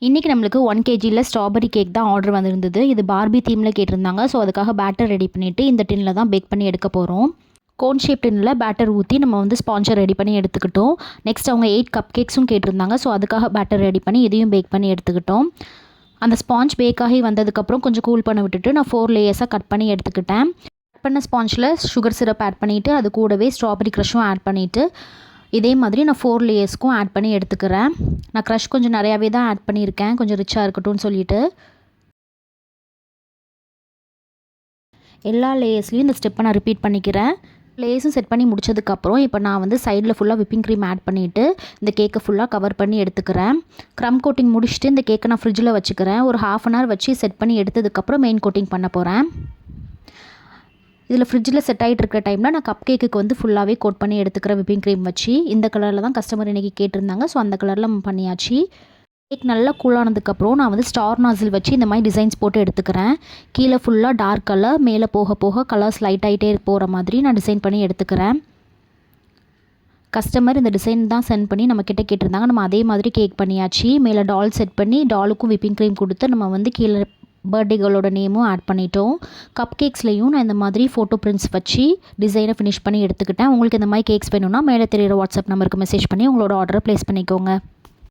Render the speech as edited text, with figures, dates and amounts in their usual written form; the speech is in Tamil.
இன்றைக்கி நம்மளுக்கு 1 kgல ஸ்ட்ராபெரி கேக் தான் ஆர்டர் வந்திருந்தது. இது பார்பி தீமில் கேட்டிருந்தாங்க. ஸோ அதுக்காக பேட்டர் ரெடி பண்ணிவிட்டு இந்த டின்னில் தான் பேக் பண்ணி எடுக்க போகிறோம். கோன் ஷேப் டின்னில் பேட்டர் ஊற்றி நம்ம வந்து ஸ்பாஞ்சை ரெடி பண்ணி எடுத்துக்கிட்டோம். நெக்ஸ்ட் அவங்க 8 கப் கேக்ஸும் கேட்டிருந்தாங்க. ஸோ அதுக்காக பேட்டர் ரெடி பண்ணி இதையும் பேக் பண்ணி எடுத்துக்கிட்டோம். அந்த ஸ்பாஞ்ச் பேக் ஆகி வந்ததுக்கப்புறம் கொஞ்சம் கூல் பண்ண விட்டுட்டு நான் 4 லேயர்ஸாக கட் பண்ணி எடுத்துக்கிட்டேன். கட் பண்ண ஸ்பாஞ்சில் சுகர் சிரப் ஆட் பண்ணிவிட்டு அது கூடவே ஸ்ட்ராபெரி க்ரஷும் ஆட் பண்ணிவிட்டு இதே மாதிரி நான் 4 லேயர்ஸ்க்கும் ஆட் பண்ணி எடுத்துக்கிறேன். நான் க்ரஷ் கொஞ்சம் நிறையாவே தான் ஆட் பண்ணியிருக்கேன், கொஞ்சம் ரிச்சாக இருக்கட்டும்னு சொல்லிட்டு. எல்லா லேயர்ஸ்லையும் இந்த ஸ்டெப்பை நான் ரிப்பீட் பண்ணிக்கிறேன். லேயர்ஸும் செட் பண்ணி முடிச்சதுக்கப்புறம் இப்போ நான் வந்து சைடில் ஃபுல்லாக விப்பிங் க்ரீம் ஆட் பண்ணிவிட்டு இந்த கேக்கை ஃபுல்லாக கவர் பண்ணி எடுத்துக்கிறேன். க்ரம் கோட்டிங் முடிச்சுட்டு இந்த கேக்கை நான் ஃப்ரிட்ஜில் வச்சுக்கிறேன். ஒரு 1/2 அன் ஹவர் வச்சு செட் பண்ணி எடுத்ததுக்கப்புறம் மெயின் கோட்டிங் பண்ண போகிறேன். இதில் ஃப்ரிட்ஜில் செட் ஆகிட்டு இருக்கிற டைமில் நான் கப் கேக்குக்கு வந்து ஃபுல்லாகவே கோட் பண்ணி எடுத்துக்கிறேன் விப்பிங் க்ரீம் வச்சு. இந்த கலரில் தான் கஸ்டமர் இன்றைக்கி கேட்டிருந்தாங்க. ஸோ அந்த கலரில் நம்ம பண்ணியாச்சு. கேக் நல்லா கூலானதுக்கப்புறம் நான் வந்து ஸ்டார் நாசில் வச்சு இந்த மாதிரி டிசைன்ஸ் போட்டு எடுத்துக்கிறேன். கீழே ஃபுல்லாக டார்க் கலர், மேலே போக போக கலர்ஸ் லைட் ஆகிட்டே போகிற மாதிரி நான் டிசைன் பண்ணி எடுத்துக்கிறேன். கஸ்டமர் இந்த டிசைன் தான் சென்ட் பண்ணி நம்ம கிட்ட கேட்டிருந்தாங்க. நம்ம அதே மாதிரி கேக் பண்ணியாச்சு. மேலே டால் செட் பண்ணி டாலுக்கும் விப்பிங் க்ரீம் கொடுத்து நம்ம வந்து கீழே பர்த்டே கேர்ளோட நேமும் ஆட் பண்ணிட்டோம். கப் கேக்ஸ்லையும் நான் இந்த மாதிரி ஃபோட்டோ பிரிண்ட்ஸ் வச்சு டிசைனை ஃபினிஷ் பண்ணி எடுத்துக்கிட்டேன். உங்களுக்கு இந்த மாதிரி கேக்ஸ் வேணும்னா மேலே தெரியிற வாட்ஸ்அப் நம்பருக்கு மெசேஜ் பண்ணி உங்களோட ஆர்டரை ப்ளேஸ் பண்ணிக்கோங்க.